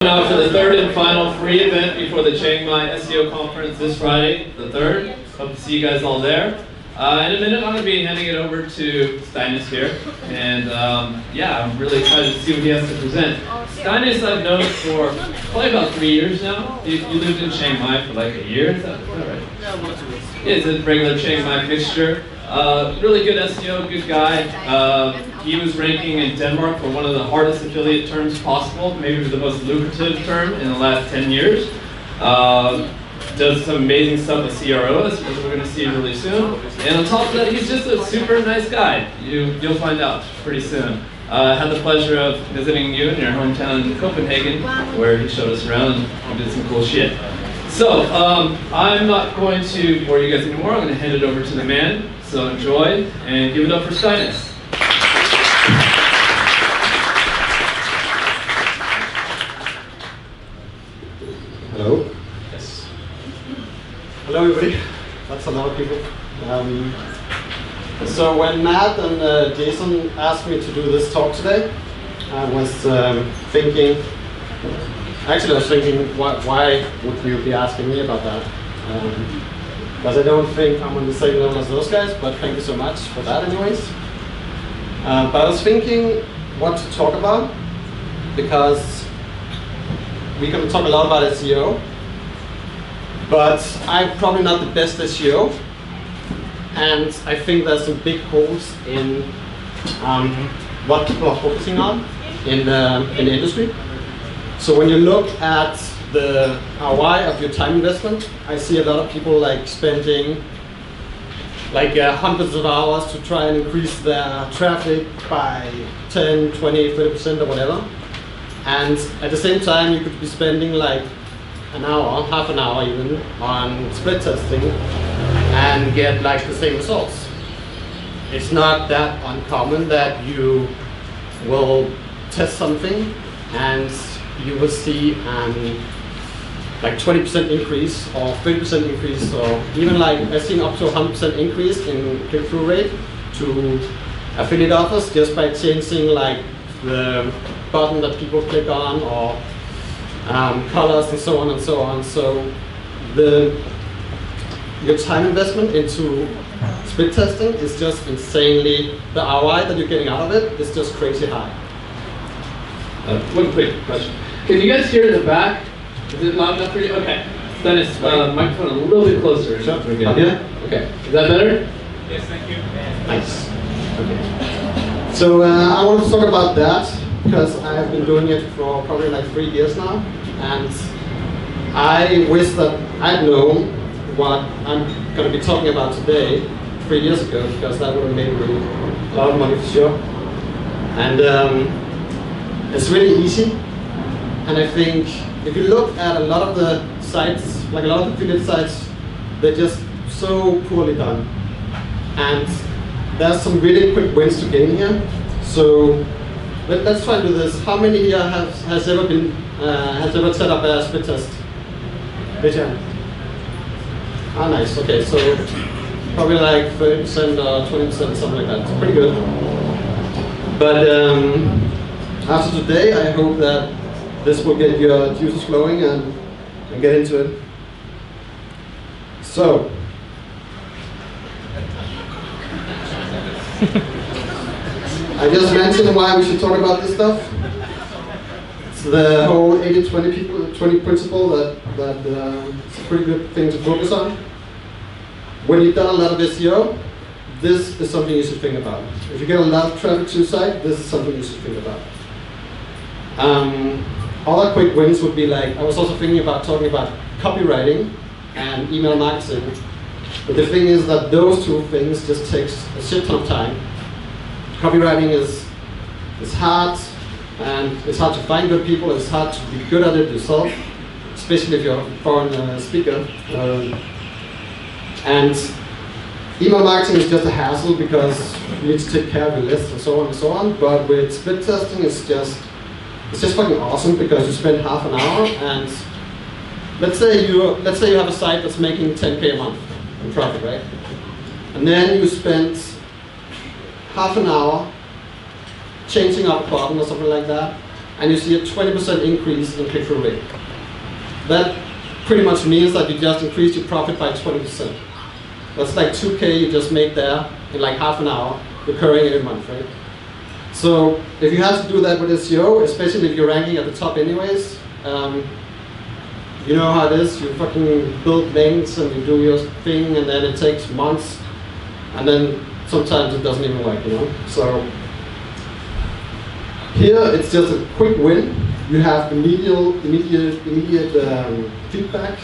Now for the third and final free event before the Chiang Mai SEO conference this Friday, the 3rd. Hope to see you guys all there. In a minute, I'm going to be handing it over to Steinis here, and yeah, I'm really excited to see what he has to present. Steinis I've known for probably about 3 years now. You lived in Chiang Mai for like a year, is that right? Yeah, it's a regular Chiang Mai fixture. Really good SEO, good guy. He was ranking in Denmark for one of the hardest affiliate terms possible, maybe the most lucrative term in the last 10 years. Does some amazing stuff with CROs, which we're going to see really soon. And on top of that, he's just a super nice guy. You'll find out pretty soon. I had the pleasure of visiting you in your hometown in Copenhagen, where he showed us around and did some cool shit. So, I'm not going to bore you guys anymore. I'm going to hand it over to the man. So enjoy, and give it up for Steinis. Hello. Yes. Hello, everybody. That's a lot of people. So when Matt and Jason asked me to do this talk today, I was thinking. Actually, I was thinking, why would you be asking me about that? Because I don't think I'm on the same level as those guys. But thank you so much for that, anyways. But I was thinking what to talk about, because we're going to talk a lot about SEO, but I'm probably not the best SEO, and I think there's some big holes in what people are focusing on in the industry. So when you look at the ROI of your time investment, I see a lot of people like spending like hundreds of hours to try and increase their traffic by 10, 20, 30% or whatever. And at the same time, you could be spending like an hour, half an hour even, on split testing and get like the same results. It's not that uncommon that you will test something and you will see like 20% increase or 30% increase, or even like I've seen up to 100% increase in click-through rate to affiliate offers just by changing like the button that people click on, or colors and so on and so on. So your time investment into split testing is just insanely, the ROI that you're getting out of it is just crazy high. One quick question. Can you guys hear in the back? Is it loud enough for you? Okay. Steinis, microphone a little bit closer. Sure. Yeah? Okay. Is that better? Yes, thank you. Nice. Okay. So I want to talk about that because I've been doing it for probably like 3 years now, and I wish that I'd known what I'm going to be talking about today 3 years ago, because that would have made me a lot of money for sure. And it's really easy. And I think if you look at a lot of the sites, like a lot of affiliate sites, they're just so poorly done. And there's some really quick wins to gain here. So let's try to do this. How many here has ever set up a split test? Raise your hand. Ah, nice. Okay, so probably like 30% or 20%, something like that. It's pretty good. But after today, I hope that this will get your juices flowing and get into it. So, I just mentioned why we should talk about this stuff. It's the whole 80-20 principle that it's a pretty good thing to focus on. When you've done a lot of SEO, this is something you should think about. If you get a lot of traffic to your site, this is something you should think about. Other quick wins would be like, I was also thinking about talking about copywriting and email marketing. But the thing is that those two things just takes a shit ton of time. Copywriting is hard, and it's hard to find good people. It's hard to be good at it yourself, especially if you're a foreign speaker. And email marketing is just a hassle because you need to take care of your list and so on and so on. But with split testing, it's just fucking awesome, because you spend half an hour, and let's say you have a site that's making 10K a month in traffic, right? And then you spend half an hour changing up a button or something like that, and you see a 20% increase in click-through rate. That pretty much means that you just increased your profit by 20%. That's like 2K you just made there in like half an hour, recurring every month, right? So if you have to do that with SEO, especially if you're ranking at the top anyways, you know how it is, you fucking build links and you do your thing and then it takes months and then sometimes it doesn't even work, you know? So here it's just a quick win. You have immediate feedback.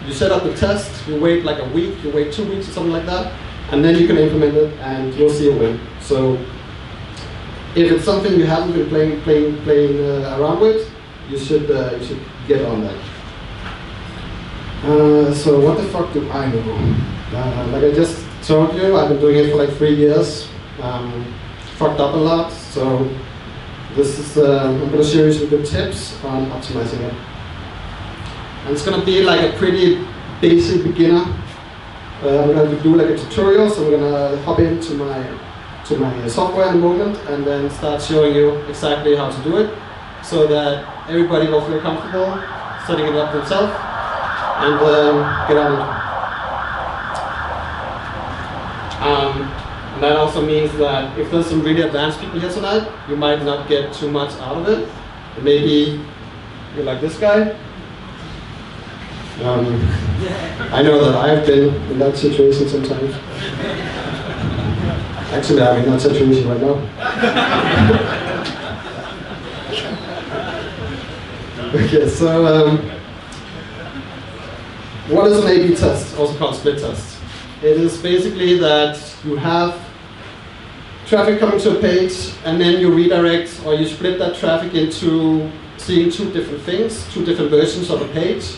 You set up the test, you wait like a week, you wait 2 weeks or something like that, and then you can implement it and you'll see a win. So if it's something you haven't been playing around with, you should get on that. So what the fuck do I know? Like I just told you, I've been doing it for like 3 years. Fucked up a lot, so this is I'm going to show you some good tips on optimizing it. And it's going to be like a pretty basic beginner. I'm going to do like a tutorial, so I'm going to hop into my software in a moment and then start showing you exactly how to do it so that everybody will feel comfortable setting it up themselves and get on it. And that also means that if there's some really advanced people here tonight, you might not get too much out of it. Maybe you're like this guy. I know that I've been in that situation sometimes. Actually, I'm in that situation right now. Okay, so what is an A/B test, also called split test? It is basically that you have traffic coming to a page and then you redirect or you split that traffic into seeing two different things, two different versions of a page.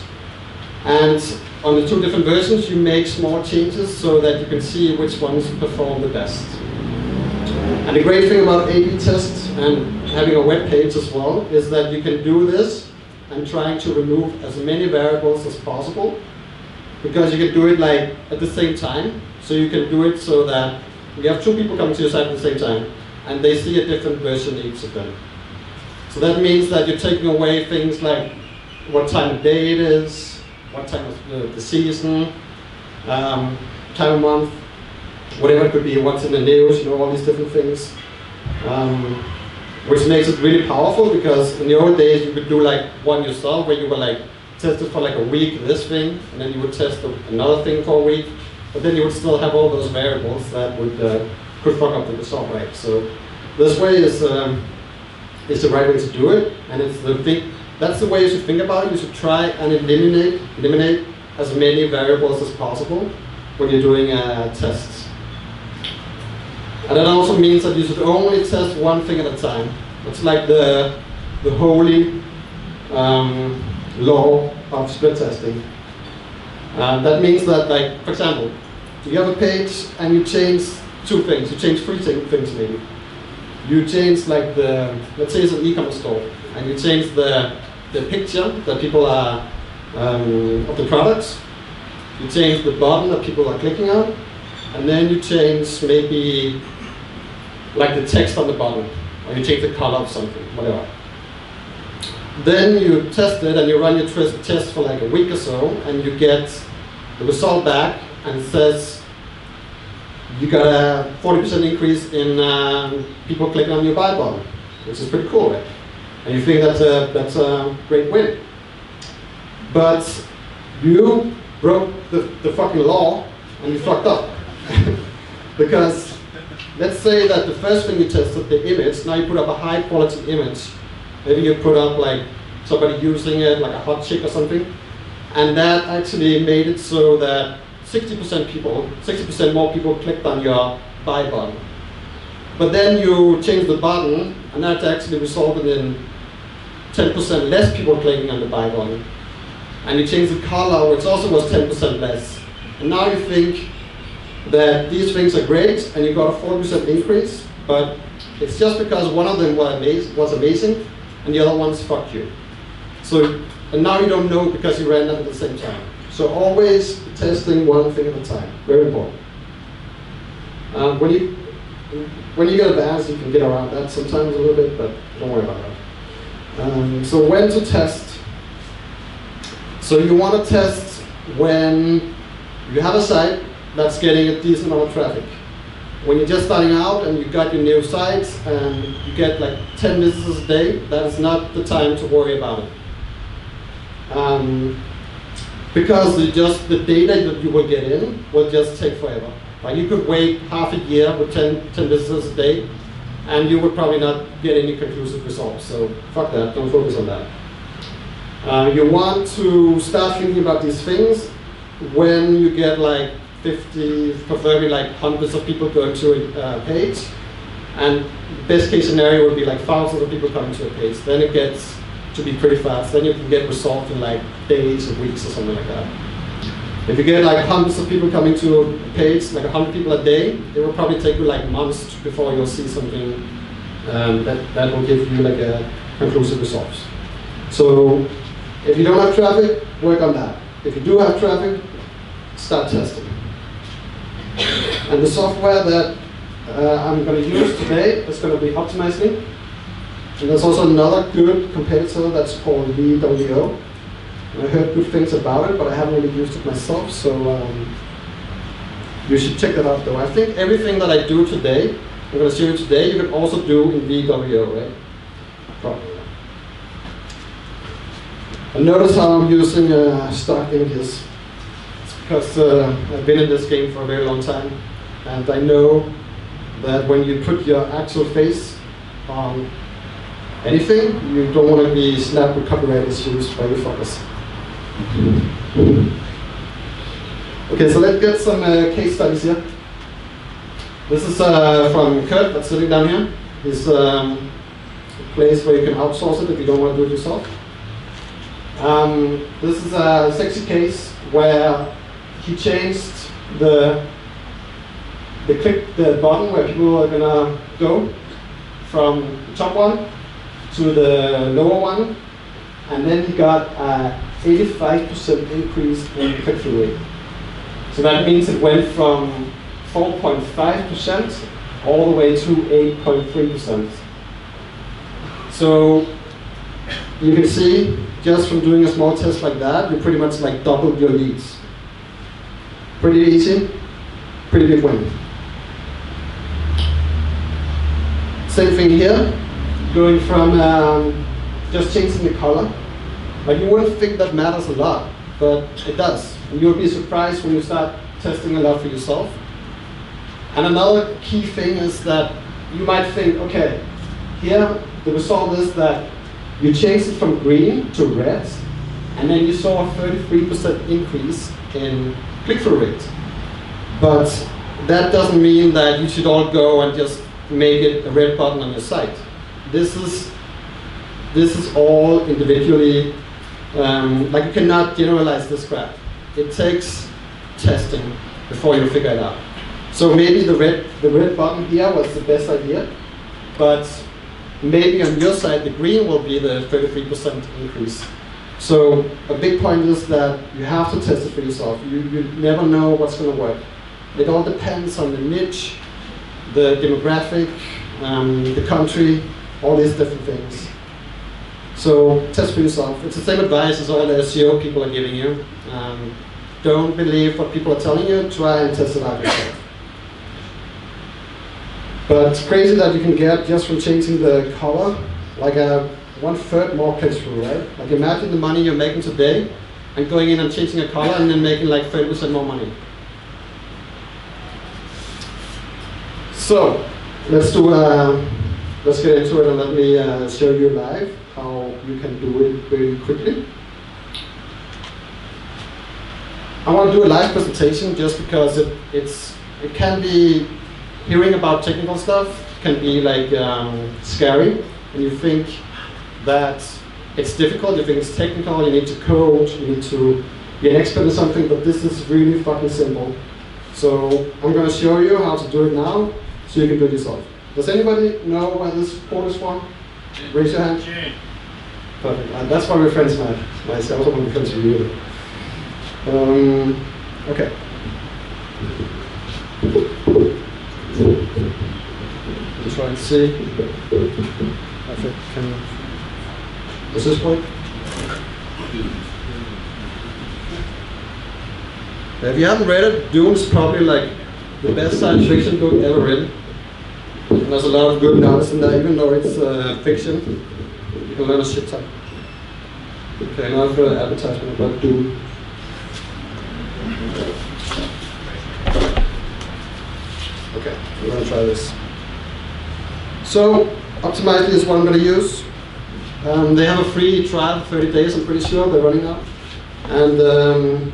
And on the two different versions you make small changes so that you can see which ones perform the best. And the great thing about A/B tests and having a web page as well is that you can do this and trying to remove as many variables as possible, because you can do it like at the same time. So you can do it so that you have two people coming to your site at the same time and they see a different version each of them. So that means that you're taking away things like what time of day it is, what time of the season, time of month, whatever it could be, what's in the news, you know, all these different things. Which makes it really powerful, because in the old days you could do like one yourself where you were like tested for like a week this thing, and then you would test another thing for a week, but then you would still have all those variables that would could fuck up the result, right? So this way is the right way to do it, and it's that's the way you should think about it. You should try and eliminate as many variables as possible when you're doing tests. And that also means that you should only test one thing at a time. It's like the holy law of split testing. That means that, like, for example, you have a page and you change two things. You change three things maybe. You change like let's say it's an e-commerce store, and you change the picture that people are of the products. You change the button that people are clicking on, and then you change maybe like the text on the bottom, or you change the color of something, whatever. Then you test it and you run your test for like a week or so, and you get the result back, and it says you got a 40% increase in people clicking on your buy button, which is pretty cool, right? And you think that's a great win. But you broke the fucking law and you fucked up. Because let's say that the first thing you tested, the image, now you put up a high quality image. Maybe you put up like somebody using it, like a hot chick or something. And that actually made it so that 60% more people clicked on your buy button. But then you changed the button, and that actually resulted in 10% less people clicking on the buy button. And you changed the color, which also was 10% less. And now you think that these things are great, and you got a 40% increase, but it's just because one of them was amazing, and the other ones fucked you. So, and now you don't know because you ran them at the same time. So always testing one thing at a time, very important. When you get advanced, you can get around that sometimes a little bit, but don't worry about that. So when to test? So you want to test when you have a site that's getting a decent amount of traffic. When you're just starting out and you got your new sites and you get like 10 visitors a day, that is not the time to worry about it. Because the data that you will get in will just take forever. Like you could wait half a year with 10 visitors a day, and you would probably not get any conclusive results. So fuck that, don't focus on that. You want to start thinking about these things when you get like 50, preferably like hundreds of people going to a page, and best case scenario would be like thousands of people coming to a page. Then it gets to be pretty fast. Then you can get results in like days or weeks or something like that. If you get like hundreds of people coming to a page, like 100 people a day, it will probably take you like months before you'll see something that will give you like a conclusive results. So if you don't have traffic, work on that. If you do have traffic, start testing. And the software that I'm going to use today is going to be Optimizely. And there's also another good competitor that's called VWO. I heard good things about it, but I haven't really used it myself, so you should check that out though. I think everything that I do today, I'm going to show you today, you can also do in VWO, right? Probably. And notice how I'm using stock images. It's because I've been in this game for a very long time, and I know that when you put your actual face on anything, you don't want to be slapped with copyright issues by your focus. Okay, so let's get some case studies here. This is from Kurt that's sitting down here. It's a place where you can outsource it if you don't want to do it yourself. This is a sexy case where he changed the button where people are gonna go from the top one to the lower one, and then he got a 85% increase in click-through rate. So that means it went from 4.5% all the way to 8.3%. So you can see, just from doing a small test like that, you pretty much like doubled your leads. Pretty easy, pretty big win. Same thing here, going from just changing the color. Like you wouldn't think that matters a lot, but it does. And you'll be surprised when you start testing a lot for yourself. And another key thing is that you might think, okay, here the result is that you changed it from green to red, and then you saw a 33% increase in click-through rate. But that doesn't mean that you should all go and just make it a red button on your site. This is all individually. Like you cannot generalize this crap. It takes testing before you figure it out. So maybe the red button here was the best idea, but maybe on your side the green will be the 33% increase. So a big point is that you have to test it for yourself. You never know what's going to work. It all depends on the niche, the demographic, the country, all these different things. So test for yourself. It's the same advice as all the SEO people are giving you. Don't believe what people are telling you, try and test it out yourself. But it's crazy that you can get, just from changing the color, like a 1/3 more click-through, right? Like imagine the money you're making today and going in and changing a color and then making like 30% more money. So let's get into it, and let me show you live how you can do it very quickly. I want to do a live presentation just because it can be, hearing about technical stuff can be like scary, and you think that it's difficult, you think it's technical, you need to code, you need to be an expert in something, but this is really fucking simple. So I'm going to show you how to do it now, so you can do it yourself. Does anybody know where this port is from? Raise your hand. Perfect. That's why we're friends, man. Nice. I also want to be friends with you. Okay. Try and see if it can. What's this point? If you haven't read it, Dune is probably like the best science fiction book ever written. And there's a lot of good knowledge in there, even though it's fiction. You can learn a shit ton. Okay, now for an advertisement about Dune. Okay, we're going to try this. So, Optimizely is what I'm going to use. They have a free trial for 30 days, I'm pretty sure. They're running out. And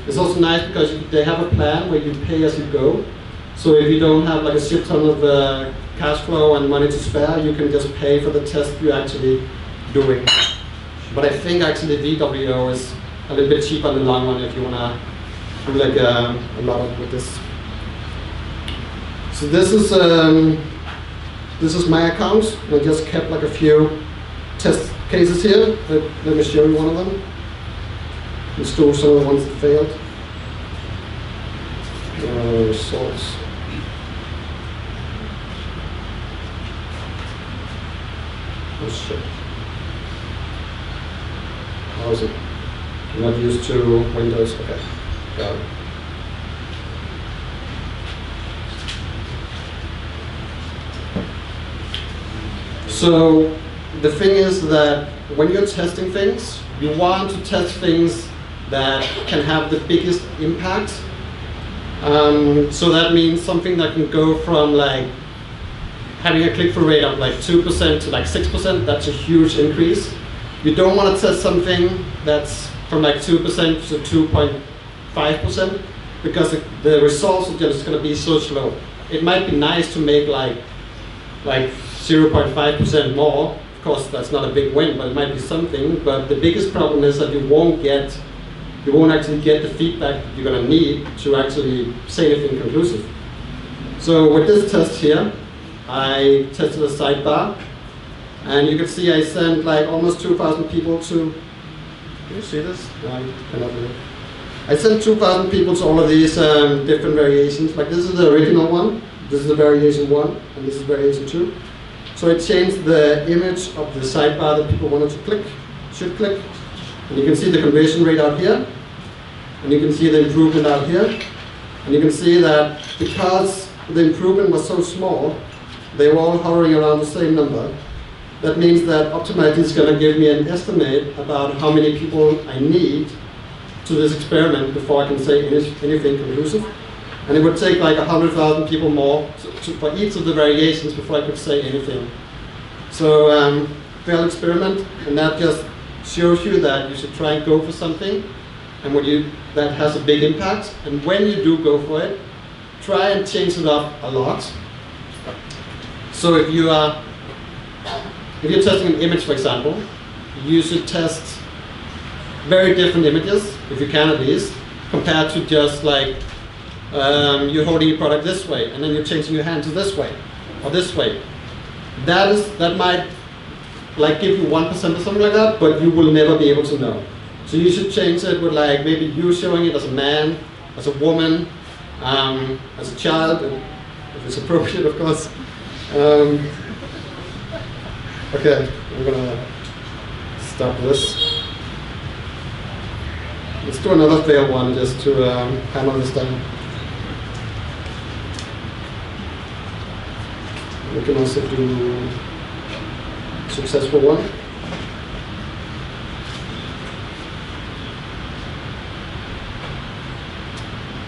it's also nice because they have a plan where you pay as you go. So if you don't have like a shit ton of cash flow and money to spare, you can just pay for the test you're actually doing. But I think actually VWO is a little bit cheaper in the long run if you want to do like a lot of with this. So this is my account. I just kept like a few test cases here. Let me show you one of them. Install some of the ones that failed. Results. Oh shit. How is it? I'm not used to Windows. Okay. Got it. So the thing is that when you're testing things, you want to test things that can have the biggest impact. So that means something that can go from like having a click-through rate of like 2% to like 6%. That's a huge increase. You don't want to test something that's from like 2% to 2.5% because the results are just going to be so slow. It might be nice to make like 0.5% more. Of course, that's not a big win, but it might be something. But the biggest problem is that you won't actually get the feedback you're going to need to actually say anything conclusive. So with this test here, I tested a sidebar, and you can see I sent like almost 2,000 people to. Can you see this? No, I cannot do it. I sent 2,000 people to all of these different variations. Like this is the original one, this is the variation 1, and this is variation 2. So I changed the image of the sidebar that people wanted to click, should click. And you can see the conversion rate out here. And you can see the improvement out here. And you can see that because the improvement was so small, they were all hovering around the same number. That means that Optimizely is going to give me an estimate about how many people I need to this experiment before I can say anything conclusive. And it would take like 100,000 people more for each of the variations before I could say anything. So failed experiment, and that just shows you that you should try and go for something and that has a big impact. And when you do go for it, try and change it up a lot. So if you're testing an image, for example, you should test very different images, if you can at least, compared to just like you're holding your product this way and then you're changing your hand to this way or this way. That might like give you 1% or something like that, but you will never be able to know. So you should change it with like maybe you showing it as a man, as a woman, as a child, if it's appropriate, of course. Okay, I'm gonna stop this. Let's do another failed one just to hammer this down. We can also do successful one.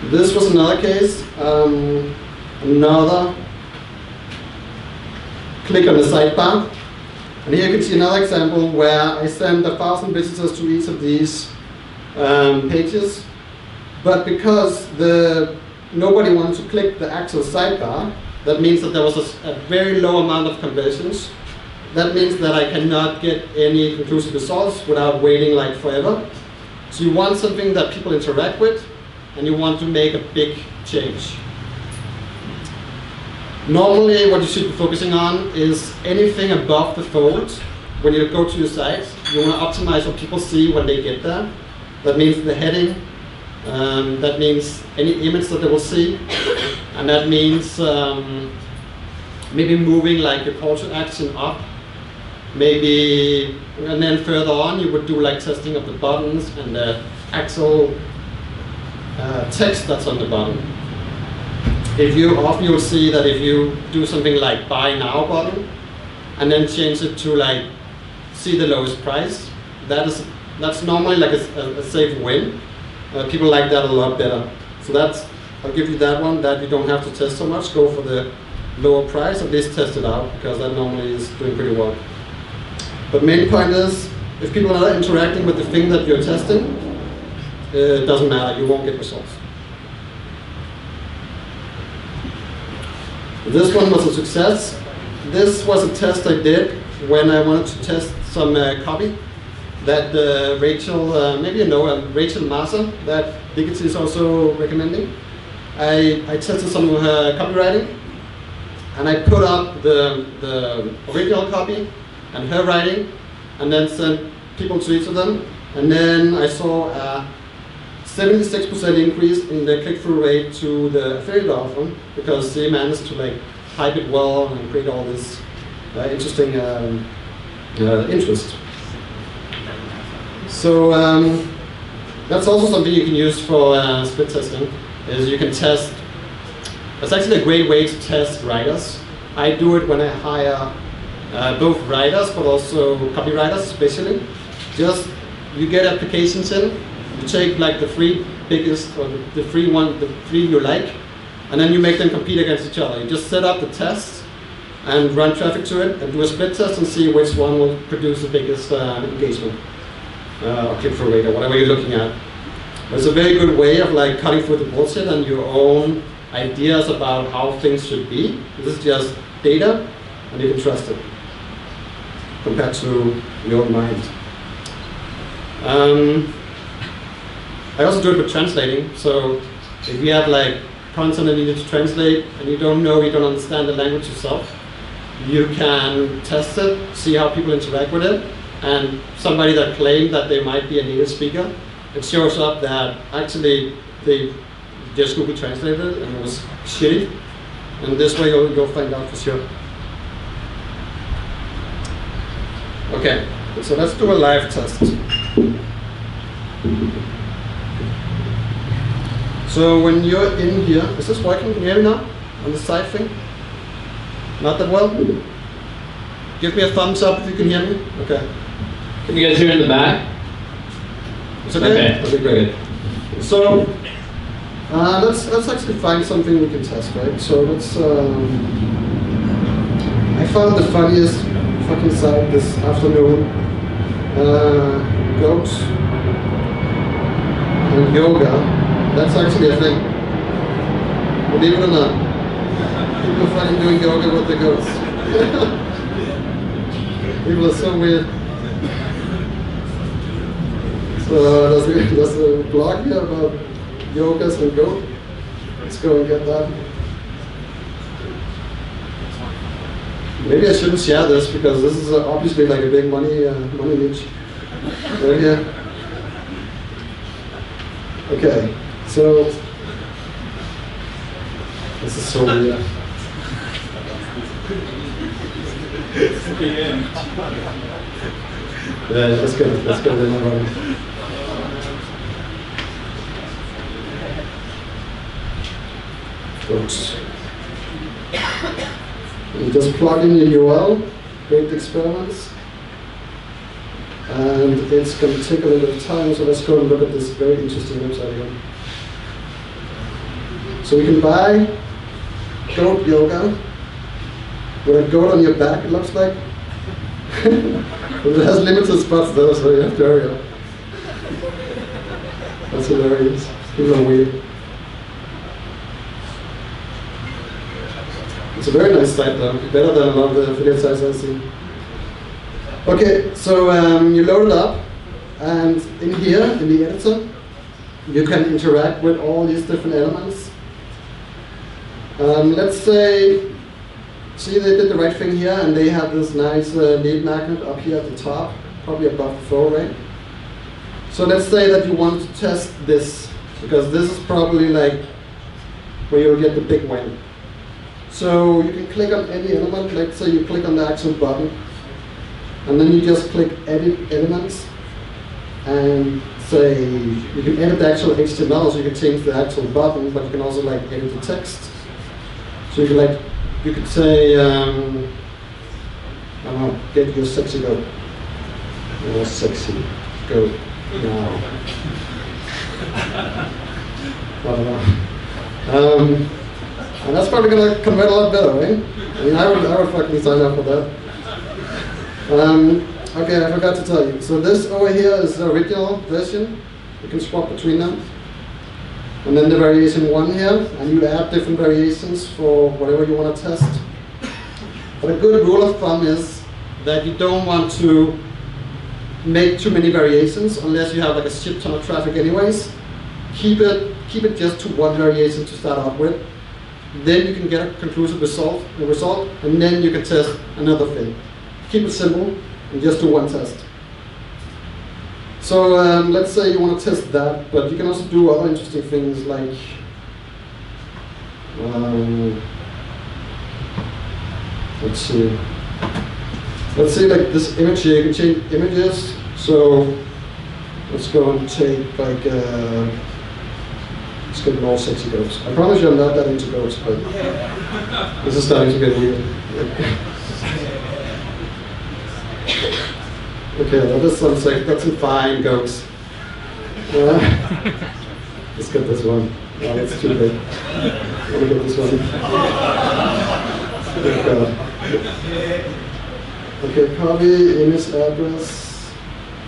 This was another case, another click on the sidebar. And here you can see another example where I sent 1,000 visitors to each of these pages. But because nobody wanted to click the actual sidebar, that means that there was a very low amount of conversions. That means that I cannot get any conclusive results without waiting like forever. So you want something that people interact with, and you want to make a big change. Normally what you should be focusing on is anything above the fold. When you go to your site, you want to optimize what people see when they get there. That means the heading, that means any image that they will see, and that means maybe moving like your call to action up maybe, and then further on you would do like testing of the buttons and the actual text that's on the button. Often you'll see that if you do something like buy now button and then change it to like see the lowest price, that's normally like a safe win. People like that a lot better. So I'll give you that one, that you don't have to test so much. Go for the lower price, at least test it out, because that normally is doing pretty well. But main point is, if people are interacting with the thing that you're testing, it doesn't matter, you won't get results. This one was a success. This was a test I did when I wanted to test some copy that Rachel, maybe you know, Rachel Massa, that Diggity is also recommending. I tested some of her copywriting, and I put up the original copy and her writing, and then sent people to each of them. And then I saw a 76% increase in the click-through rate to the affiliate offer, because they managed to like hype it well and create all this interesting interest. So that's also something you can use for split testing. Is you can test. It's actually a great way to test writers. I do it when I hire both writers, but also copywriters, especially. Just you get applications in. You take like the three biggest, or the three you like, and then you make them compete against each other. You just set up the test and run traffic to it, and do a split test and see which one will produce the biggest engagement or click-through rate, or whatever you're looking at. It's a very good way of like cutting through the bullshit and your own ideas about how things should be. This is just data, and you can trust it compared to your own mind. I also do it with translating. So if you have like content that you need to translate and you don't understand the language yourself, you can test it, see how people interact with it, and somebody that claimed that they might be a native speaker, it shows up that actually they just Google translated it and it was shitty. And this way you'll find out for sure. Okay, so let's do a live test. So when you're in here, is this working? Can you hear me now? On the side thing? Not that well? Give me a thumbs up if you can hear me. Okay. Can you guys hear in the back? It's okay? Okay, great. So let's actually find something we can test, right? So let's. I found the funniest fucking site this afternoon. Goats and yoga. That's actually a thing. Believe it or not. People are fucking doing yoga with the goats. People are so weird. So there's a blog here about yogas and goat. Let's go and get that. Maybe I shouldn't share this because this is obviously like a big money niche. Right here. Okay, so this is so weird. Yeah, let's go then. Oops. You just plug in your URL, create the experiments, and it's going to take a little bit of time, so let's go and look at this very interesting website here. So we can buy goat yoga with a goat on your back, it looks like. But it has limited spots though, so you have to hurry up. That's hilarious. People are weird. It's a very nice site though, better than a lot of the affiliate sites I've seen. Okay, so you load it up, and in here, in the editor, you can interact with all these different elements. Let's say, see they did the right thing here, and they have this nice lead magnet up here at the top, probably above the flow rate. So let's say that you want to test this, because this is probably like where you'll get the big win. So you can click on any element, let's say you click on the actual button, And then you just click Edit Elements, and say you can edit the actual HTML, so you can change the actual button, but you can also like edit the text. So you could say I don't know, get your sexy goat. Your sexy goat now. I don't know. And that's probably going to convert a lot better, right? I mean, I would fucking sign up for that. Okay, I forgot to tell you. So this over here is the original version. You can swap between them. And then the variation 1 here, and you add different variations for whatever you want to test. But a good rule of thumb is that you don't want to make too many variations unless you have like a shit ton of traffic anyways. Keep it just to one variation to start off with. Then you can get a conclusive result, and then you can test another thing. Keep it simple and just do one test. So let's say you want to test that, but you can also do other interesting things like let's see like this image here. You can change images. So let's go and take like let's get more sexy goats. I promise you I'm not that into goats, but this is starting to get weird. Okay, well, this one's like, that's some fine goats. Let's get this one. Oh, that's too big. Let me get this one. Okay, copy image address.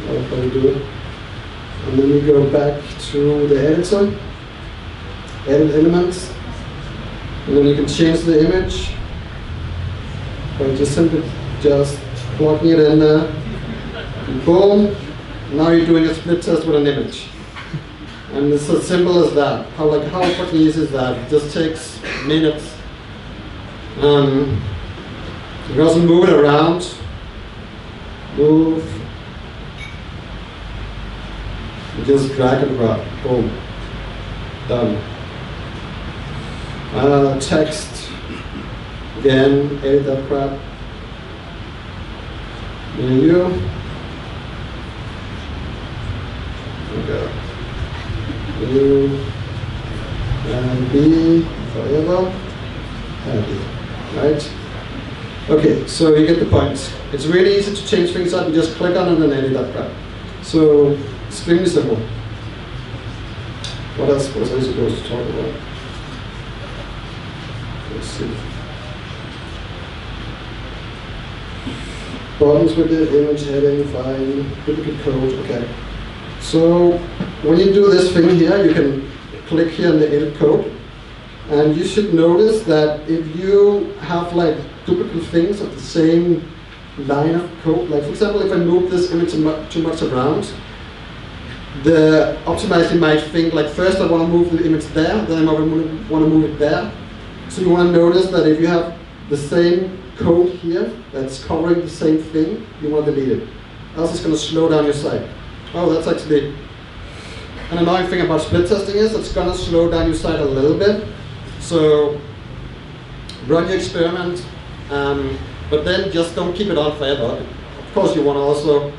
I'll probably do it. And then you go back to the editor, edit elements, and then you can change the image by just simply plugging it in there. And boom! Now you're doing a split test with an image, and it's as simple as that. How fucking easy is that? It just takes minutes. You can also move it around. Move. You just drag and drop. Boom. Done. Text. Again, edit that crap. Menu. Okay. U and B forever. Happy. Right? Okay, so you get the point. It's really easy to change things up. You just click on it and edit that crap. So extremely simple. What else was I supposed to talk about? Let's see. Buttons with the image heading, fine. Duplicate code, okay. So when you do this thing here, you can click here in the edit code. And you should notice that if you have like duplicate things of the same line of code, like for example, if I move this image too much around, the optimizer might think like first I want to move the image there, then I want to move it there. So you want to notice that if you have the same code here that's covering the same thing, you want to delete it. Else it's going to slow down your site. Oh, that's actually an annoying thing about split testing is it's going to slow down your site a little bit. So run your experiment, but then just don't keep it on forever. Of course, you want to also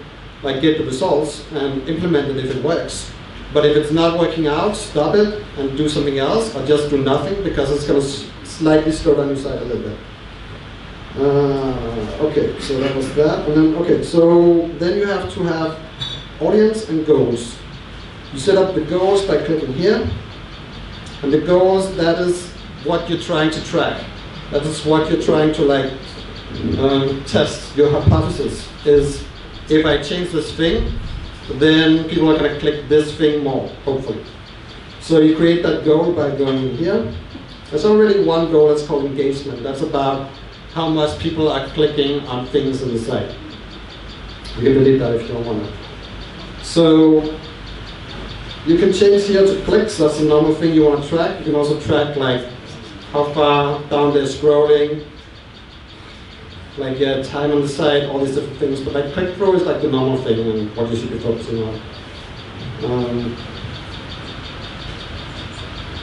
like get the results and implement it if it works. But if it's not working out, stop it and do something else, or just do nothing because it's going to slightly slow down your site a little bit. Okay, so that was that. And then okay, so then you have to have audience and goals. You set up the goals by clicking here, and the goals, that is what you're trying to track. That is what you're trying to like test. Your hypothesis is if I change this thing, then people are going to click this thing more, hopefully. So you create that goal by going here. There's already one goal that's called engagement. That's about how much people are clicking on things in the site. You can delete that if you don't want to. So you can change here to clicks. That's a normal thing you want to track. You can also track like how far down they're scrolling, like time on the site, all these different things. But like click-through is like the normal thing and what you should be focusing on.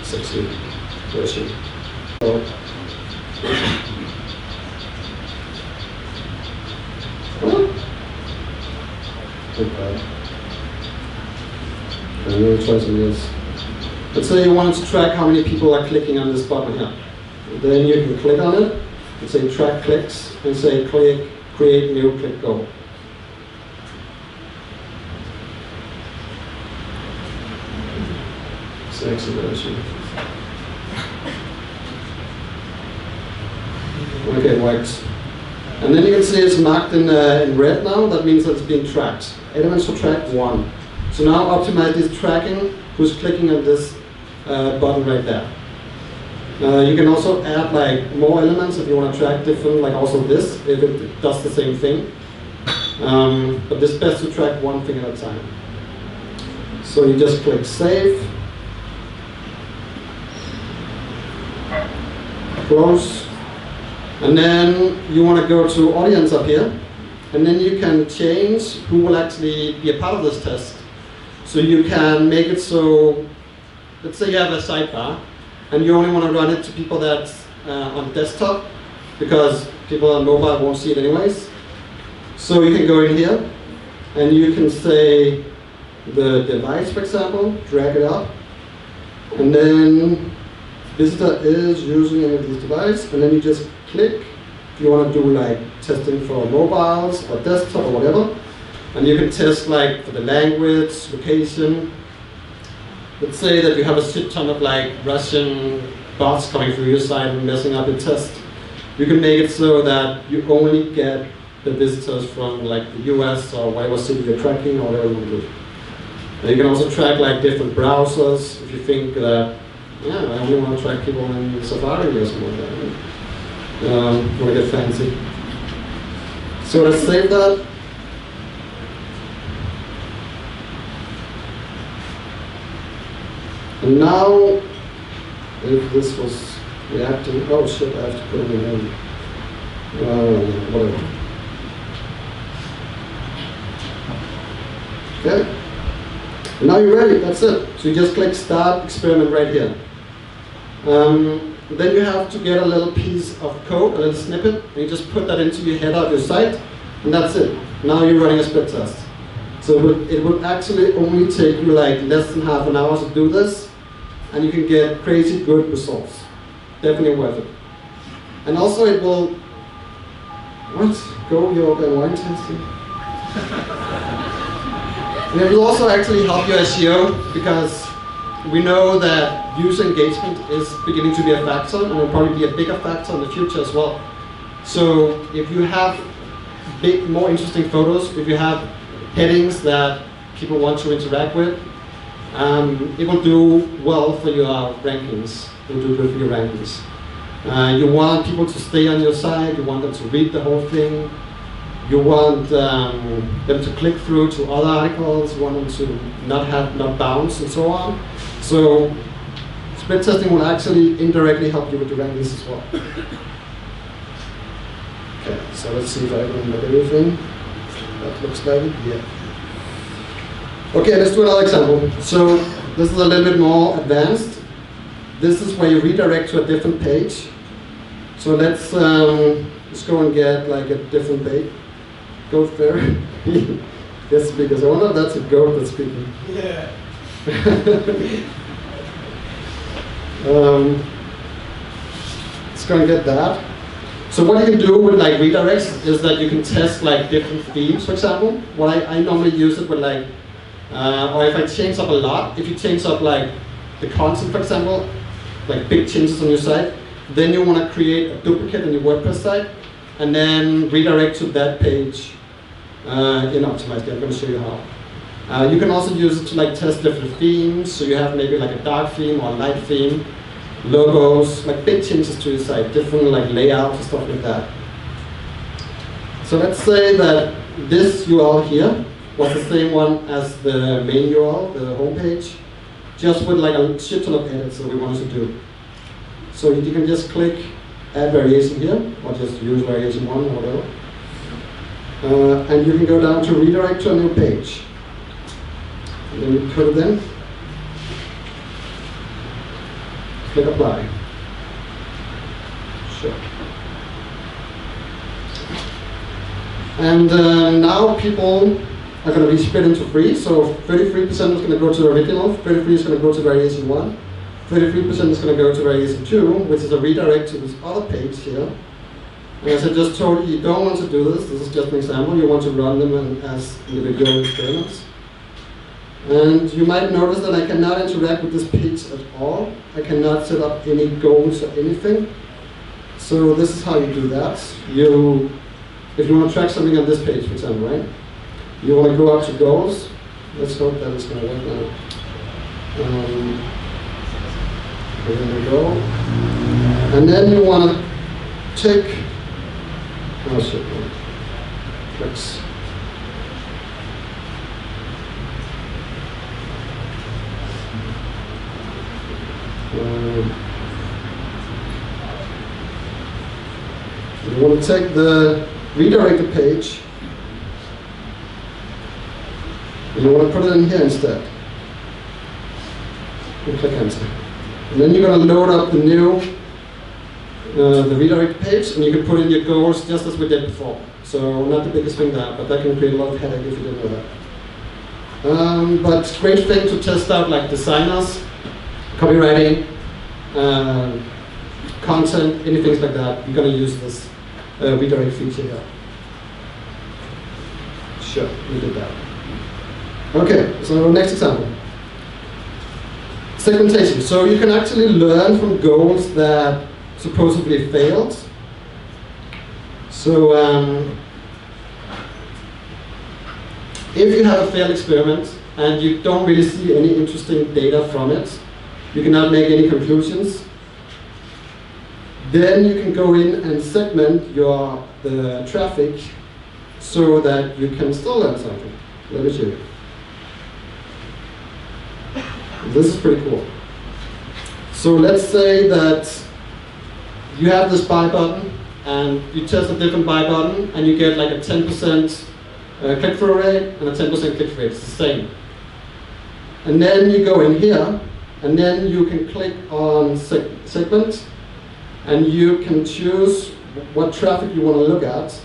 Sexy version. So, take that. And we'll try some of this. Let's say you wanted to track how many people are clicking on this button here. Then you can click on it and say track clicks and say click, create new click goal. Sexy version. Okay, it works. And then you can see it's marked in red now. That means that it's being tracked. Elements for track 1. So now Optimize is tracking who's clicking on this button right there. You can also add like more elements if you want to track different, like also this, if it does the same thing. But it's best to track one thing at a time. So you just click Save. Close. And then you want to go to Audience up here. And then you can change who will actually be a part of this test. So you can make it so, let's say you have a sidebar, and you only want to run it to people that's on desktop, because people on mobile won't see it anyways. So you can go in here, and you can say the device, for example, drag it up, and then visitor is using any of these devices, and then you just click. If you want to do like testing for mobiles or desktop or whatever, and you can test like for the language, location. Let's say that you have a shit ton of like Russian bots coming through your site and messing up your test. You can make it so that you only get the visitors from like the US or whatever city you're tracking or whatever you want to do. And you can also track like different browsers if you think that, yeah, I only want to track people in Safari or something like that. Want to get fancy. So let's save that. And now, if this was reacting, oh shit, I have to put it in. Whatever. Okay. And now you're ready, that's it. So you just click Start Experiment right here. Then you have to get a little piece of code, a little snippet, and you just put that into your header of your site, and that's it. Now you're running a split test. So it would actually only take you like less than half an hour to do this, and you can get crazy good results. Definitely worth it. And also it will, go yoga and wine tasting. And it will also actually help your SEO, because we know that user engagement is beginning to be a factor, and will probably be a bigger factor in the future as well. So if you have more interesting photos, if you have headings that people want to interact with, it will do well for your rankings. It will do good for your rankings. You want people to stay on your site, you want them to read the whole thing, you want them to click through to other articles, you want them to not bounce and so on. So split testing will actually indirectly help you with the rankings as well. Okay, so let's see if I remember everything. That looks like it, yeah. Okay, let's do another example. So this is a little bit more advanced. This is where you redirect to a different page. So let's go and get like a different page. Goat there. Yes, because I wonder if that's a goat that's speaking. Yeah. Let's go and get that. So what you can do with like redirects is that you can test like different themes, for example. What I normally use it with like, or if I change up a lot, if you change up like the content, for example, like big changes on your site, then you want to create a duplicate in your WordPress site and then redirect to that page in Optimize. I'm going to show you how. You can also use it to like test different themes. So you have maybe like a dark theme or a light theme, logos, like big changes to your site, different like layouts and stuff like that. So let's say that this URL here was the same one as the main URL, the homepage, just with like a shit ton of edits that we wanted to do. So you can just click Add Variation here, or just use Variation 1 or whatever. And you can go down to Redirect to a new page. And then you put it in. Click Apply. Sure. And now people are going to be split into three. So 33% is going to go to the original, 33 is going to go to variation 1, 33% is going to go to variation 2, which is a redirect to this other page here. And as I just told you, you don't want to do this. This is just an example. You want to run them as individual experiments. And you might notice that I cannot interact with this page at all. I cannot set up any goals or anything. So this is how you do that. If you want to track something on this page, for example, right? You want to go up to goals. Let's hope that it's going to work now. Here we go. And then you want to take, oh shit, clicks. You want to take the redirected page and you want to put it in here instead. And click enter. And then you're going to load up the new, the redirect page, and you can put in your goals just as we did before. So not the biggest thing there, but that can create a lot of headache if you didn't know that. But great thing to test out, like designers, copywriting, content, anything like that. You're going to use this redirect feature here. Sure, we did that. Okay, so next example. Segmentation. So you can actually learn from goals that supposedly failed. So if you have a failed experiment and you don't really see any interesting data from it, you cannot make any conclusions, then you can go in and segment the traffic so that you can still learn something. Let me show you. This is pretty cool. So let's say that you have this buy button and you test a different buy button and you get like a 10% click-through rate and a 10% click rate. It's the same. And then you go in here and then you can click on segment and you can choose what traffic you want to look at.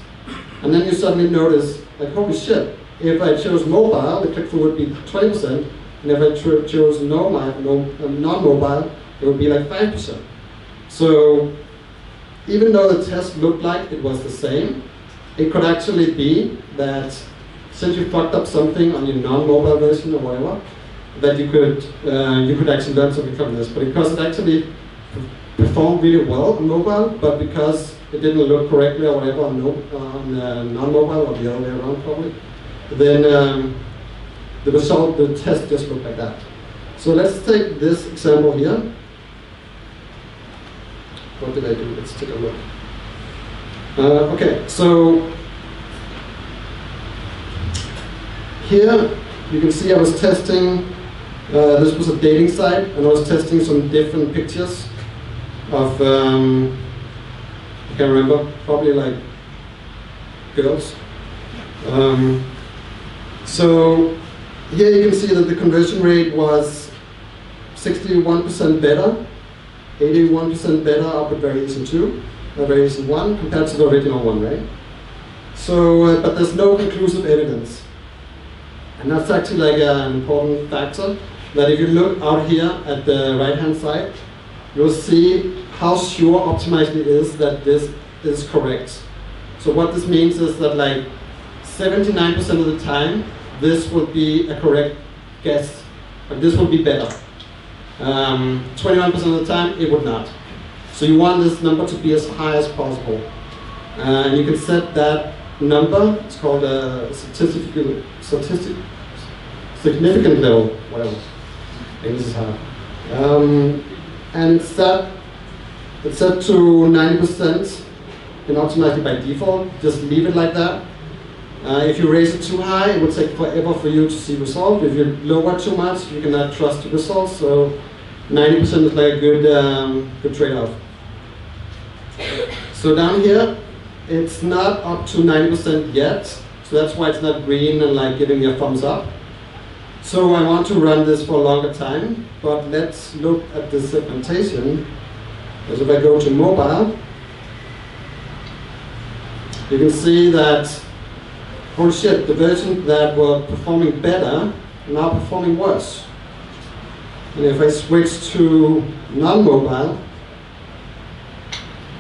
And then you suddenly notice, like, holy shit, if I chose mobile, the click-through would be 20%. And if I chose non-mobile, it would be like 5%. So even though the test looked like it was the same, it could actually be that since you fucked up something on your non-mobile version or whatever, that you could actually learn something from this. But because it actually performed really well on mobile, but because it didn't look correctly or whatever on non-mobile, or the other way around probably, then the result, the test just looked like that. So let's take this example here. What did I do? Let's take a look. Okay, so here you can see I was testing, this was a dating site, and I was testing some different pictures of, I can't remember, probably like girls. So here you can see that the conversion rate was 61% better, 81% better up at variation 2, variation 1 compared to the original one, right? So, but there's no conclusive evidence. And that's actually like an important factor, that if you look out here at the right-hand side, you'll see how sure Optimizely is that this is correct. So what this means is that like 79% of the time, this will be a correct guess, but this will be better. 21% of the time, it would not. So you want this number to be as high as possible. And you can set that number, it's called a significant level, whatever. This is hard. And it's set to 90% in Optimizely by default. Just leave it like that. If you raise it too high, it will take forever for you to see results. If you lower too much, you cannot trust the results. So 90% is like a good trade-off. So down here, it's not up to 90% yet. So that's why it's not green and like giving me a thumbs up. So I want to run this for a longer time. But let's look at the segmentation. Because if I go to mobile, you can see that holy shit, the versions that were performing better are now performing worse. And if I switch to non-mobile,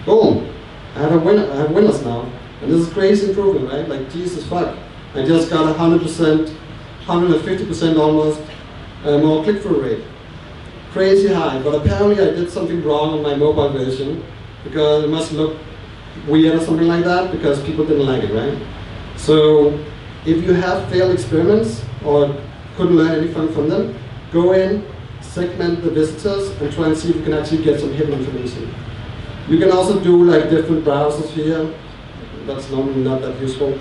boom, I have winners now. And this is crazy improvement, right? Like, Jesus fuck. I just got 100%, 150% almost more click-through rate. Crazy high, but apparently I did something wrong on my mobile version because it must look weird or something like that because people didn't like it, right? So if you have failed experiments or couldn't learn anything from them, go in, segment the visitors, and try and see if you can actually get some hidden information. You can also do like different browsers here. That's normally not that useful.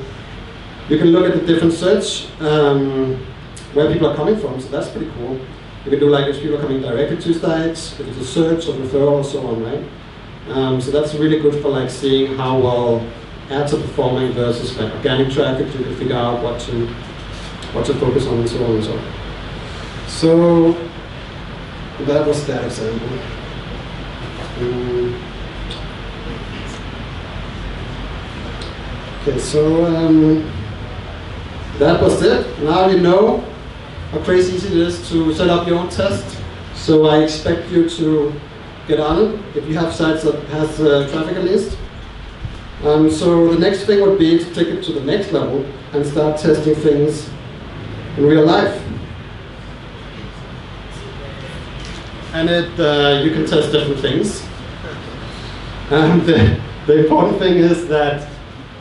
You can look at the different search where people are coming from, so that's pretty cool. You can do like if people are coming directly to sites, if it's a search or referral or so on, right? So that's really good for like seeing how well ads are performing versus like organic traffic. You can figure out what to focus on and so on and so on. So that was that example. Okay, so that was it. Now you know how crazy easy it is to set up your own test. So I expect you to get on it if you have sites that has traffic at least. So the next thing would be to take it to the next level and start testing things in real life. And you can test different things. The important thing is that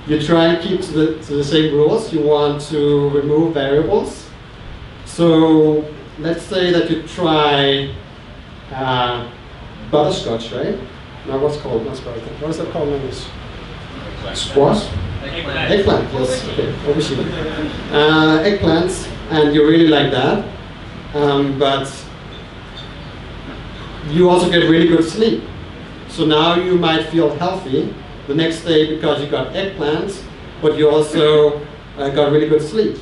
you try and keep to the same rules. You want to remove variables. So let's say that you try butterscotch, right? Now what's called? Not butterscotch. What is that called in English? Squash? Eggplant, yes. Okay, obviously. Eggplants, and you really like that. But you also get really good sleep. So now you might feel healthy the next day because you got eggplants, but you also got really good sleep.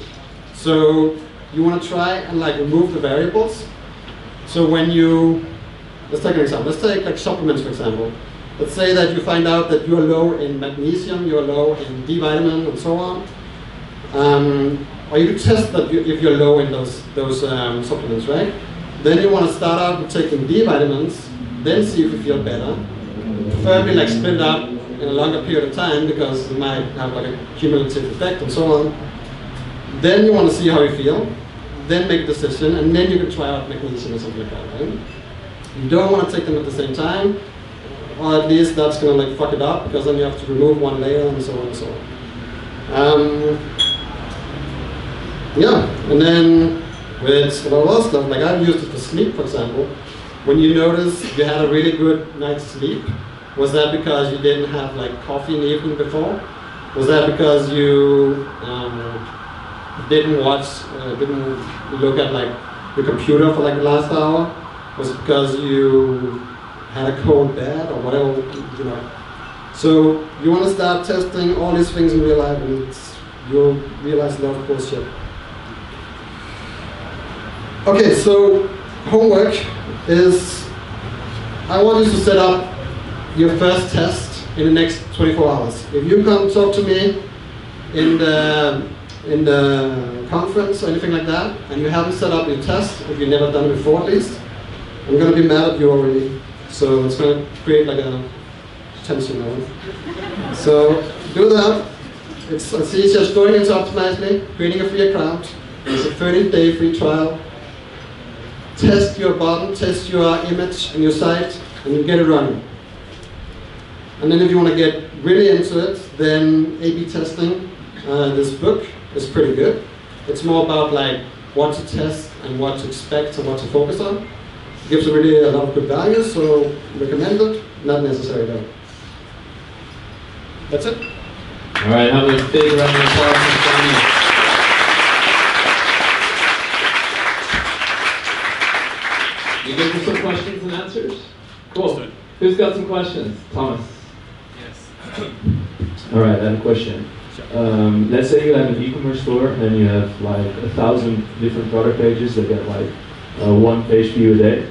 So you want to try and like remove the variables. So when you, let's take an example. Let's take like supplements, for example. Let's say that you find out that you're low in magnesium, you're low in D vitamin, and so on. Or you test that if you're low in those supplements, right? Then you want to start out with taking D vitamins, then see if you feel better. Preferably like split it up in a longer period of time because it might have like a cumulative effect and so on. Then you want to see how you feel, then make a decision, and then you can try out magnesium or something like that, right? You don't want to take them at the same time, or at least that's going to like fuck it up because then you have to remove one layer and so on and so on. Yeah, and then with what else stuff, like I've used it for sleep, for example. When you notice you had a really good night's sleep, was that because you didn't have like coffee in the evening before? Was that because you didn't look at like your computer for like the last hour? Was it because you had a cold bed or whatever, you know? So you want to start testing all these things in real life, and you'll realize a lot of bullshit. Okay, so homework is, I want you to set up your first test in the next 24 hours. If you come talk to me in the conference or anything like that, and you haven't set up your test, if you've never done it before at least, I'm going to be mad at you already. So it's going to create like a tension level. So do that. It's as easy as going into Optimizely, creating a free account. It's a 30-day free trial. Test your button, test your image and your site, and you get it running. And then if you want to get really into it, then A/B testing, this book is pretty good. It's more about like what to test and what to expect and what to focus on. It gives really a lot of good value, so recommend it, not necessary though. That's it. All right, have a big round of applause for Tony. You good for some questions and answers? Cool. Who's got some questions? Thomas. Yes. All right, I have a question. Let's say you have an e-commerce store and you have like 1,000 different product pages that get like one page view a day.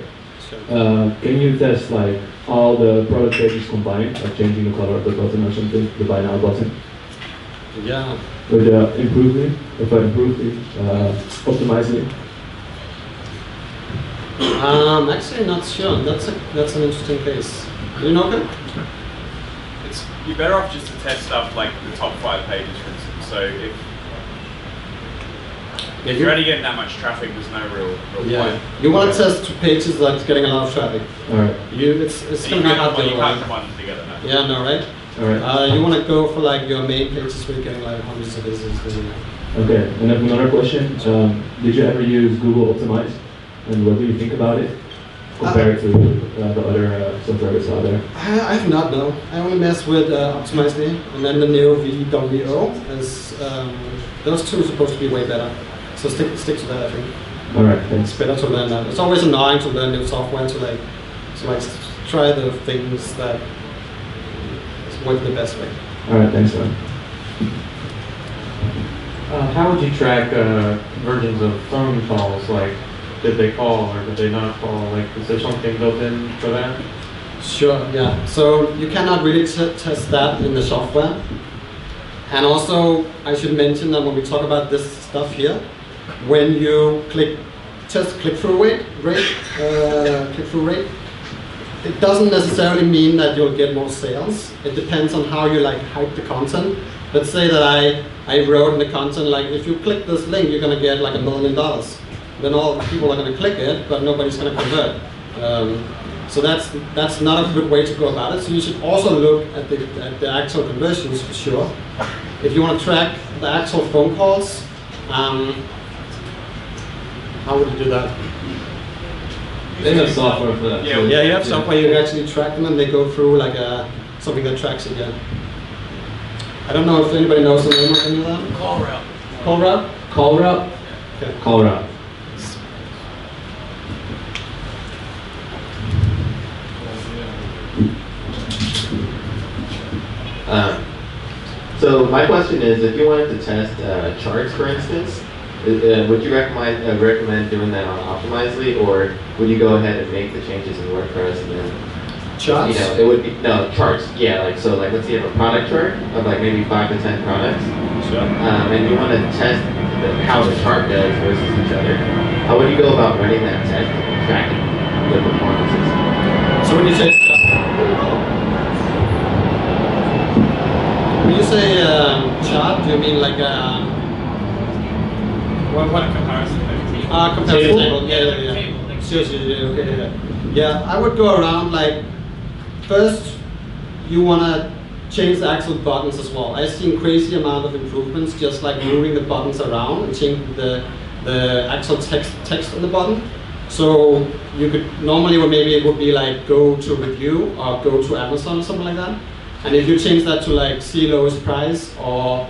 Can you test like all the product pages combined, like changing the color of the button or something, the buy now button? Yeah. Would improve it, if I improve it, optimize it? Actually not sure. That's an interesting case. You know it? You're better off just to test stuff like the top 5 pages, for instance. So if you're only getting that much traffic, there's no real point. You want to test pages that's getting a lot of traffic. All right. It's going to be hard to you can't combine them together, no. Yeah, no, right? All right. You want to go for like your main pages where you're getting like hundreds of visitors. Okay, and then another question. Did you ever use Google Optimize? And what do you think about it compared to the other software out there? I have not, no. I only mess with Optimize.me, and then the new VWO is, those two are supposed to be way better. So stick to that, I think. All right, thanks. It's better to learn that. It's always annoying to learn new software to try the things that work the best way. All right, thanks, man. How would you track versions of phone calls? Like, did they call or did they not call? Like, is there something built in for that? Sure, yeah. So you cannot really test that in the software. And also, I should mention that when we talk about this stuff here, when you test click-through rate, it doesn't necessarily mean that you'll get more sales. It depends on how you hype the content. Let's say that I wrote in the content like, if you click this link, you're going to get like $1 million. Then all the people are going to click it, but nobody's going to convert. So that's not a good way to go about it. So you should also look at the actual conversions for sure. If you want to track the actual phone calls, how would you do that? They have software for that. Yeah, you have software you can actually track them, and they go through like something that tracks it. Yeah. I don't know if anybody knows the name of any of them. Call route. Call route. Call route? Okay. Call route. So my question is, if you wanted to test charts, for instance, would you recommend doing that on Optimizely, or would you go ahead and make the changes in WordPress and then Charts? it would be charts. Yeah, let's say you have a product chart of like maybe 5 to 10 products, Sure. and you want to test how the chart does versus each other. How would you go about running that test and tracking the performances? So when you say chart, do you mean like What a comparison table. comparison Table? table? Yeah. Sure, okay, yeah. Yeah, I would go around like, first you want to change the actual buttons as well. I've seen crazy amount of improvements just like moving the buttons around and changing the actual text on the button. So you could normally, or maybe it would be like go to review or go to Amazon or something like that. And if you change that to like see lowest price or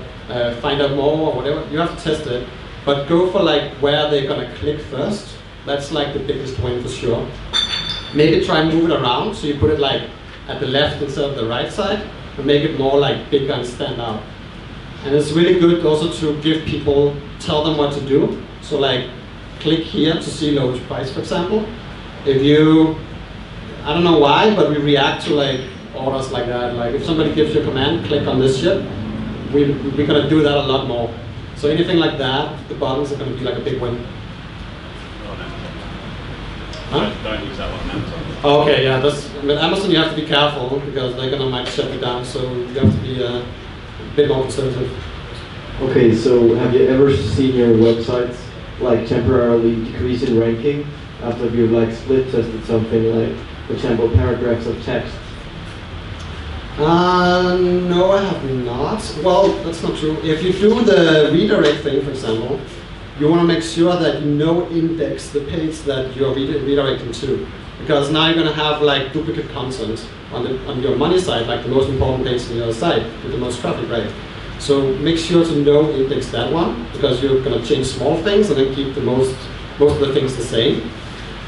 find out more or whatever, you have to test it. But go for like where they're gonna click first. That's like the biggest win for sure. Maybe try and move it around, so you put it like at the left instead of the right side, and make it more like bigger and stand out. And it's really good also to give people, tell them what to do. So like click here to see lowest price, for example. If you, I don't know why, but we react to like orders like that. Like if somebody gives you a command, click on this shit, we're gonna do that a lot more. So anything like that, the buttons are gonna be like a big win. Huh? Don't use that one on Amazon. Okay, yeah, with Amazon you have to be careful because they're gonna might shut you down, so you have to be a bit more conservative. Okay, so have you ever seen your websites like temporarily decrease in ranking after you've like split tested something like, for example, paragraphs of text? No, I have not. Well, that's not true. If you do the redirect thing, for example, you want to make sure that you index the page that you're redirecting to, because now you're going to have like duplicate content on your money site, like the most important page on your site with the most traffic, right? So make sure to index that one, because you're going to change small things and then keep the most of the things the same.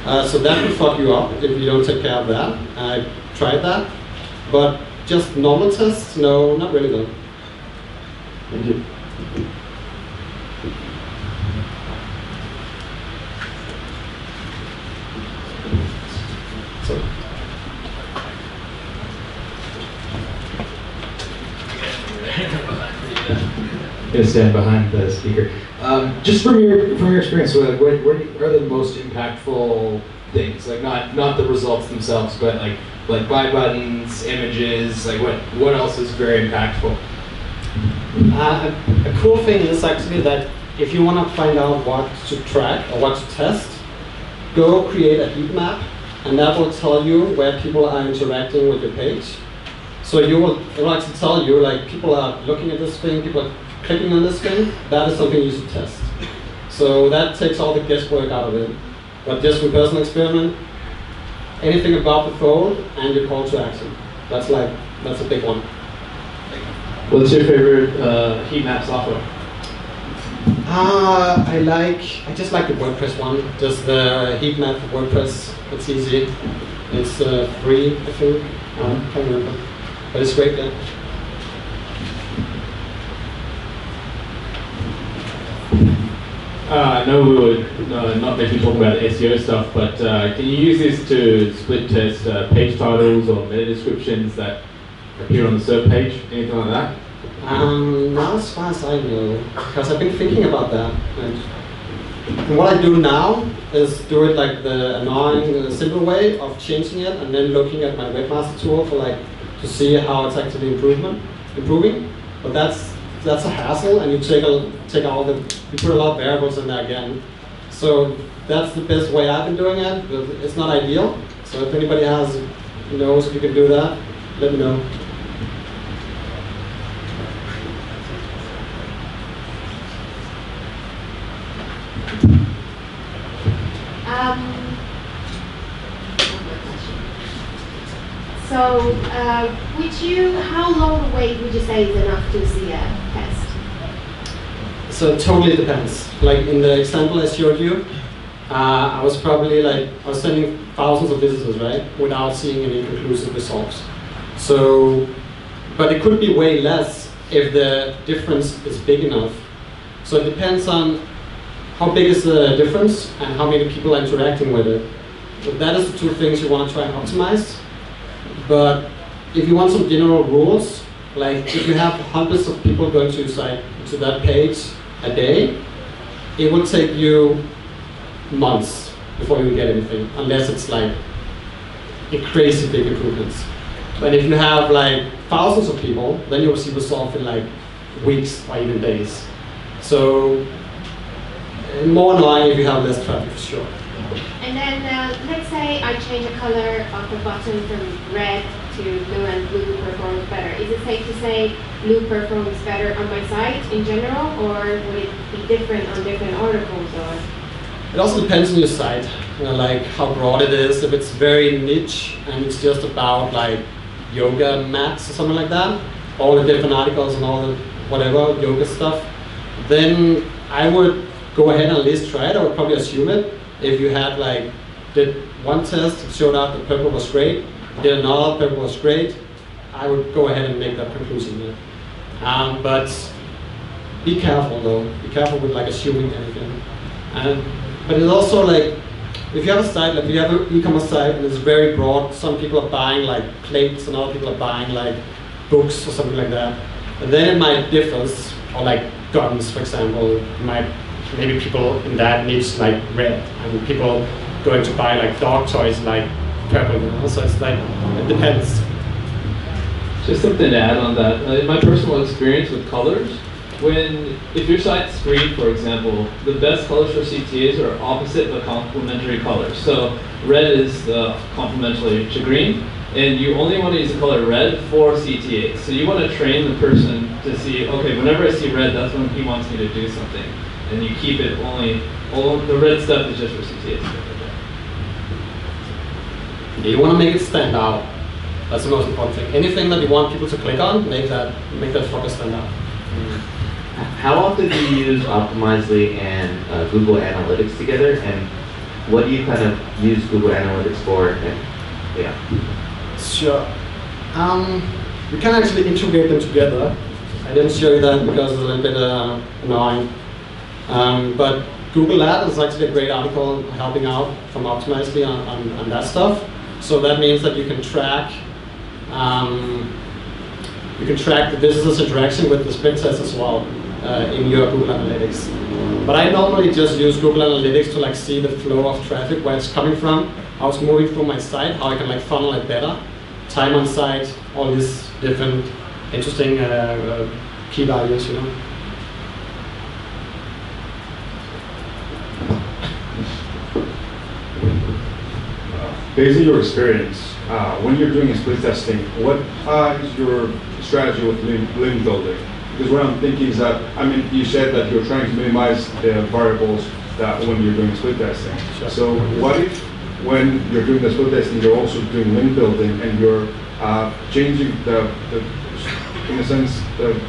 So that will fuck you up if you don't take care of that. I tried that, but just normal tests, no, not really though. Thank you. So. gonna stand behind the speaker. Just from your experience, what are the most impactful things? Like not the results themselves, but like buy buttons, images. Like what else is very impactful? A cool thing is actually that if you want to find out what to track or what to test, go create a heat map, and that will tell you where people are interacting with your page. So it will actually tell you, like, people are looking at this thing, people are clicking on this thing. That is something you should test. So that takes all the guesswork out of it. But just from personal experiment, anything about the fold and your call to action. That's a big one. What's your favorite heat map software? I just like the WordPress one. Just the heat map for WordPress. It's easy. It's free, I think. I can't remember. But it's great, yeah. I know we would not make you talk about SEO stuff, but can you use this to split test page titles or meta descriptions that appear on the SERP page? Anything like that? Not as far as I know, because I've been thinking about that. And what I do now is do it like the annoying, simple way of changing it, and then looking at my webmaster tool for to see how it's actually improving. But that's a hassle, and you take all you put a lot of variables in there again. So that's the best way I've been doing it. But it's not ideal. So if anybody knows if you can do that, let me know. So, how long a wait would you say is enough to see a test? So it totally depends. Like in the example I showed you, I was sending thousands of visitors, right, without seeing any conclusive results. So, but it could be way less if the difference is big enough. So it depends on how big is the difference and how many people are interacting with it. So that is the two things you want to try and optimize. But if you want some general rules, like if you have hundreds of people going to that page a day, it will take you months before you get anything, unless it's like a crazy big improvements. But if you have like thousands of people, then you'll see results in like weeks or even days. So more annoying if you have less traffic for sure. And then let's say I change the color of the button from red to blue, and blue performs better. Is it safe to say blue performs better on my site in general, or would it be different on different articles? Or? It also depends on your site, like how broad it is. If it's very niche and it's just about like yoga mats or something like that, all the different articles and all the whatever yoga stuff, then I would go ahead and at least try it. I would probably assume it. If you had did one test, it showed out that purple was great, did another, purple was great, I would go ahead and make that conclusion. Yeah. But be careful though. Be careful with assuming anything. But it's also if you have a site, if you have an e-commerce site and it's very broad, some people are buying plates and other people are buying books or something like that. And then it might differ, or guns, for example. Maybe people in that niche red, and people going to buy dog toys purple. So it's it depends. Just something to add on that. In my personal experience with colors, if your site's green, for example, the best colors for CTAs are opposite but complementary colors. So red is complementary to green, and you only want to use the color red for CTAs. So you want to train the person to see, okay, whenever I see red, that's when he wants me to do something. And you keep it all the red stuff is just for CTAs. You want to make it stand out. That's the most important thing. Anything that you want people to click on, make that focus stand out. How often do you use Optimizely and Google Analytics together, and what do you kind of use Google Analytics for? And, yeah. Sure. We can actually integrate them together. I didn't show you that because it's a little bit annoying. But Google Ads is actually a great article helping out from Optimizely on that stuff. So that means that you can track the visitor's interaction with the split test as well. in your Google Analytics. But I normally just use Google Analytics to like see the flow of traffic, where it's coming from, how it's moving through my site, how I can like funnel it better, time on site, all these different interesting key values, you know. Based on your experience, when you're doing split testing, what is your strategy with link building? Because what I'm thinking is that, I mean, you said that you're trying to minimize the variables that when you're doing split testing. Sure. So what if when you're doing the split testing, you're also doing link building and you're changing the in a sense, the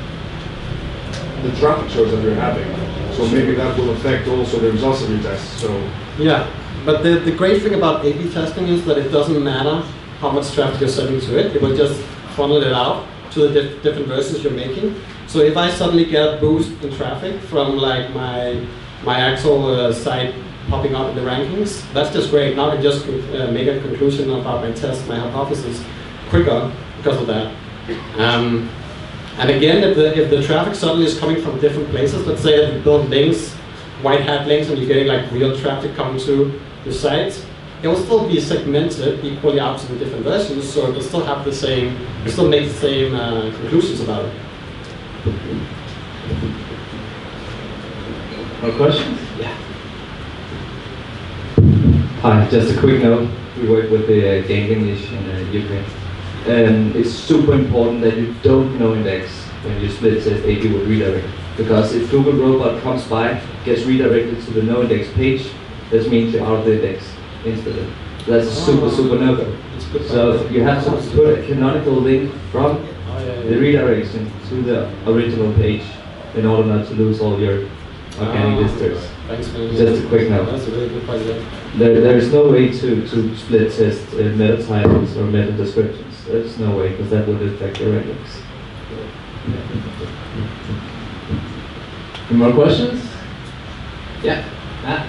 traffic shows that you're having. So maybe that will affect also the results of your tests. So yeah, but the great thing about A/B testing is that it doesn't matter how much traffic you're sending to it. It will just funnel it out to the different versions you're making. So if I suddenly get a boost in traffic from like my actual site popping up in the rankings, that's just great. Now I can just make a conclusion about my test, my hypothesis, quicker because of that. And again, if the traffic suddenly is coming from different places, let's say that you build links, white hat links, and you're getting like real traffic coming to your site, it will still be segmented equally out to the different versions, so it will still have the same, it will still make the same conclusions about it. More questions? Yeah. Hi, just a quick note. We work with the game English in Ukraine. And it's super important that you don't no index when you split test A/B with redirect. Because if Google robot comes by, gets redirected to the no index page, that means you're out of the index instantly. That's a super no-go. So you have to put a canonical link from the redirection to the original page in order not to lose all your organic visitors. Just a quick note. That's a really good point. There is no way to split test meta titles or meta descriptions. There's no way, because that would affect your rankings. Any more questions? Yeah. Matt?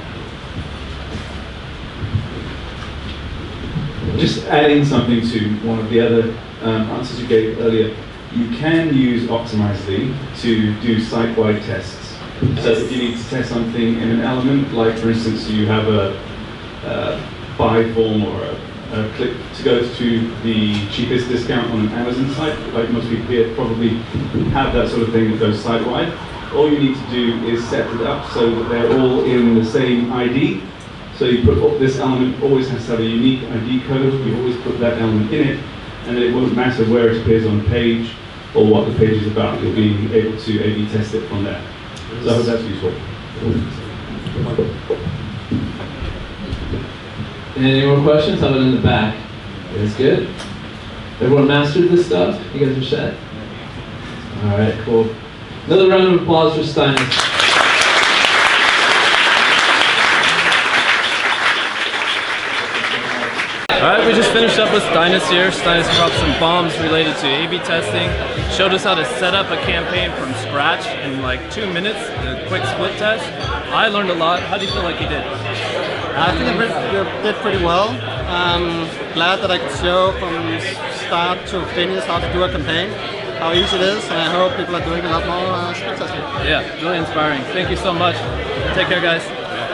just adding something to one of the other answers you gave earlier, you can use Optimizely to do site-wide tests. So if you need to test something in an element, like for instance you have a buy form or a click to go to the cheapest discount on an Amazon site, like most people here probably have that sort of thing that goes site-wide. All you need to do is set it up so that they're all in the same ID. So you put this element always has to have a unique ID code. You always put that element in it, and it won't matter where it appears on the page or what the page is about. You'll be able to A/B test it from there. So I hope that's useful. Any more questions? How about in the back? That's good. Everyone mastered this stuff? You guys are set? All right, cool. Another round of applause for Steinitz. Alright, we just finished up with Steinitz here. Steinitz dropped some bombs related to A/B testing, showed us how to set up a campaign from scratch in like 2 minutes, a quick split test. I learned a lot. How do you feel like you did? I think I did pretty well. I'm glad that I could show from start to finish how to do a campaign, how easy it is, and I hope people are doing a lot more split testing. Yeah, really inspiring. Thank you so much. Take care, guys.